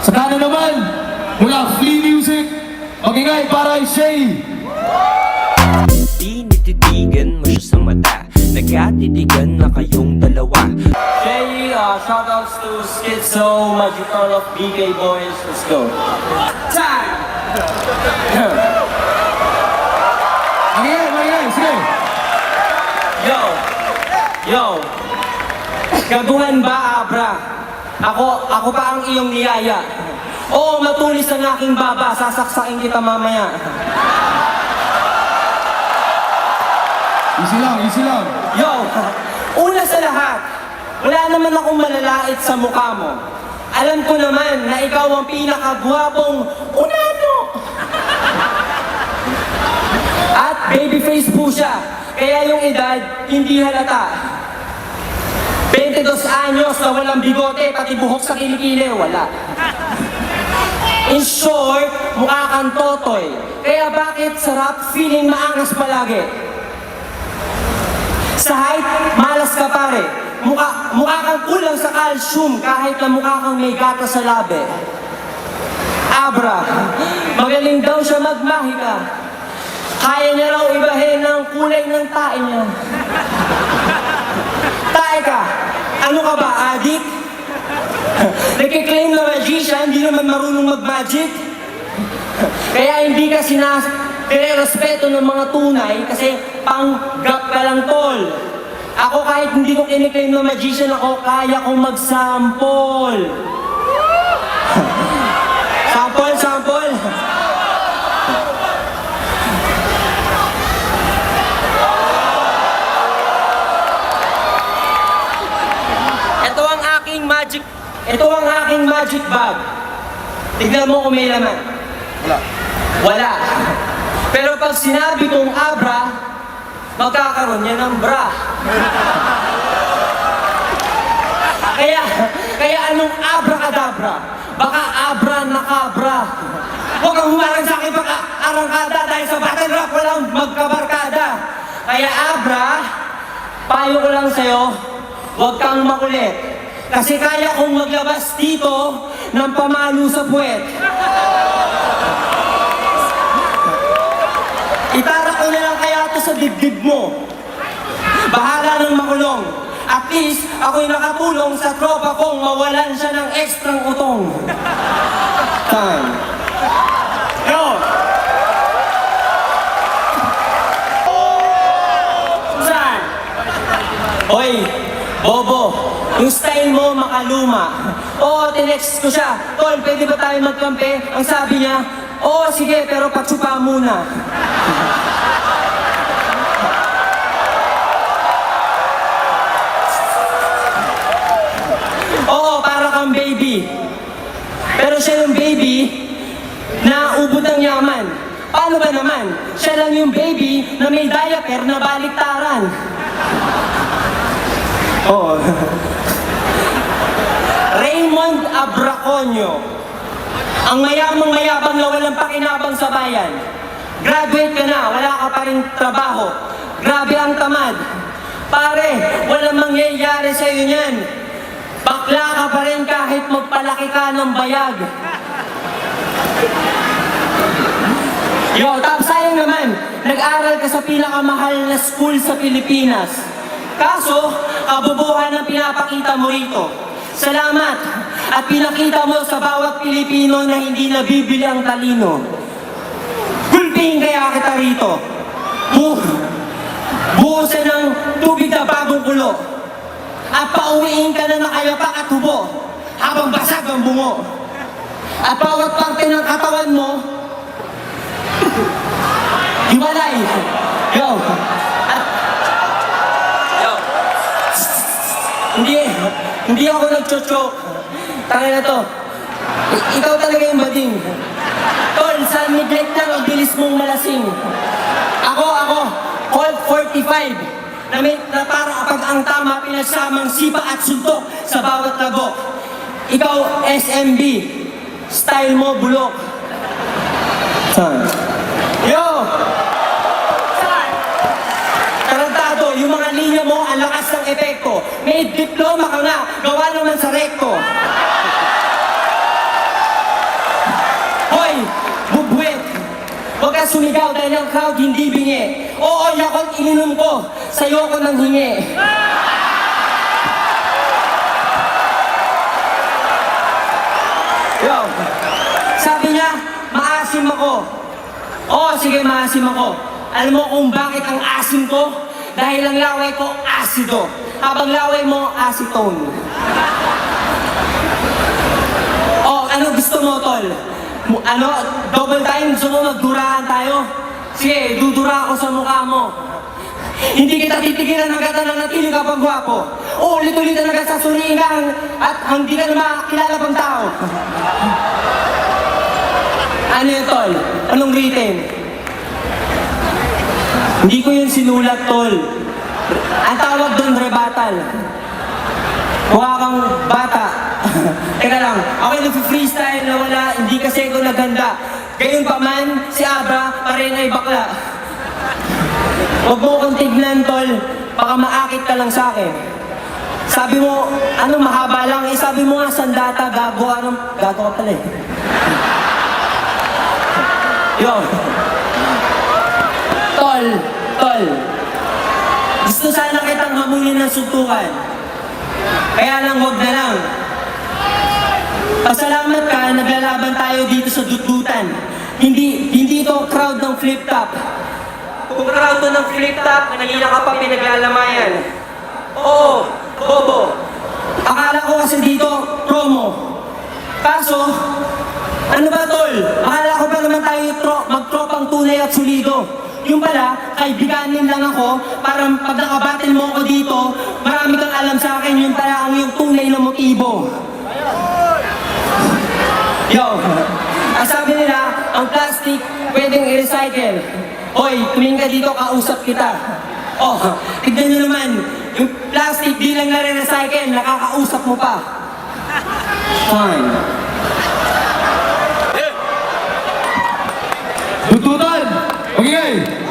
Sa kanan naman, mula Flea Music, magingay para kay Shay. Tinititigan mo siya sa mata, nagkatitigan na kayong dalawa. Shay, shoutouts to Schizo, Magical of BK Boys. Let's go. Time! Magingay, sige. Yo! Gaguhan ba, Abra? Ako pa ang iyong niyaya. Oo, matulis ang aking baba, sasaksakin kita mamaya. Easy lang. Yo! Una sa lahat, wala naman akong malalait sa mukha mo. Alam ko naman na ikaw ang pinakagwapong unano. At babyface po siya, kaya yung edad hindi halata. 22 anyos na walang bigote, pati buhok sa kilikili, wala. In short, mukha kang totoy. Kaya bakit sarap feeling maangas palagi? Sa height, malas ka pare. Mukha kang kulang sa calcium kahit na mukha kang may gata sa labi. Abra, magaling daw siya magmahika. Kaya niya raw ibahin ang kulay ng tae niya. Tae ka, ano ka ba, adik? Nagkiklaim na magician, hindi naman marunong mag-magic. Kaya hindi ka respeto ng mga tunay kasi panggap ka lang tol. Ako kahit hindi ko kiniklaim na magician ako, kaya kong mag-sample. Sample. Ito ang aking magic bag. Tignan mo kung may laman. Wala. Pero pag sinabi kong Abra, magkakaroon yan ng bra. Kaya anong abracadabra? Baka abra na kabra. Huwag kang humarang sa akin baka arangkada dahil sa battle rap walang magkabarkada. Kaya Abra, payo ko lang sa'yo, huwag kang makulit. Kasi kaya kong maglabas dito ng pamalo sa puwet. Itara ko na lang kaya ito sa dibdib mo. Bahala ng makulong. At least, ako'y nakatulong sa tropa kong mawalan siya ng ekstrang utong. Time. Yo! Saan? Hoy, Bobo, yung style mo makaluma. Oo, tinext ko siya. Tol, pwede ba tayo magkampe? Ang sabi niya, oo, sige, pero patsupa muna. Oo, para kang baby. Pero siya yung baby na ubod ng yaman. Paano ba naman? Siya lang yung baby na may diaper na baliktaran. Oo. Raymond Abraconio. Ang mayabang na walang pakinabang sa bayan. Graduate ka na, wala ka pa rin trabaho. Grabe ang tamad. Pare, walang mangyayari sa'yo niyan. Bakla ka pa rin kahit magpalaki ka ng bayag. Yo, tapos sayang naman, nag-aral ka sa pinakamahal na school sa Pilipinas. Kaso, kabubuhan ang pinapakita mo rito. Salamat at pinakita mo sa bawat Pilipino na hindi nabibili ang talino. Gulpihin kaya kita rito. Buhusan ng tubig na bagong kulo. At pauwiin ka na nakayapak at hubo habang basag ang bungo. At bawat parte ng katawan mo, hiwalay. Yo. Hindi ako nag-choke. Tangin na to. Ikaw talaga yung bading. Tol, sa neglect lang ang bilis mong malasing. Ako, Colt 45. Na para kapag ang tama pinagsamang sipa at suntok sa bawat lagok. Ikaw, SMB. Style mo, bulok. Yo! Tarantado, yung mga linya mo, ang lakas ng epekto. May diploma ka nga, gawa naman sa rekto. sumigaw dahil ang crowd hindi bingi. Oo, yakot ininom ko, sa'yo ko nang hingi. Yo, sabi niya, maasim ako. Oo, sige, maasim ako. Alam mo kung bakit ang asim ko? Dahil ang laway ko, asido. Habang laway mo, acetone. Oh, ano gusto mo, tol? Ano, double time? Gusto mo magduraan tayo? Sige, dudura ako sa mukha mo. Hindi kita titigilan hanggat na natili ka pang gwapo. O ulit-ulit na nagsasuriin ka at hindi ka na makakilala pang tao. Ano yun, tol? Anong written? Hindi ko yun sinulat, tol. Ang tawag doon, rebatal. Mukha kang bata. Teka lang, ako'y nag-freestyle na wala, hindi kasi ako naganda. Gayon pa man, si Abra pa rin ay bakla. Huwag mo kong tignan, tol. Baka maakit ka lang sa akin. Sabi mo, ano mahaba lang, eh sabi mo nga sandata, gago ka pala eh. Yo. Tol. Gusto sana kitang hamulin ng suntukan. Kaya lang, wag na lang. Pasalamat ka, naglalaban tayo dito sa dudutan. Hindi ito crowd ng flip-top. Kung crowd to ng flip-top, kanina ka pa pinaglalamayan. Oo, bobo. Akala ko kasi dito, promo. Kaso, ano ba, tol? Akala ko pa naman tayo magtropang tunay at solido. Yung pala, kaibiganin lang ako para pag nakabatin mo ako dito, marami kang alam sa akin, yung pala ang yung tunay na motibo. Yo, ang sabi nila, ang plastic pwedeng i-recycle. Hoy, tumingin ka dito, kausap kita. Oh, tignan nyo naman, yung plastic di lang nare-recycle, nakakausap mo pa. Fine. Dudutan! Magingay!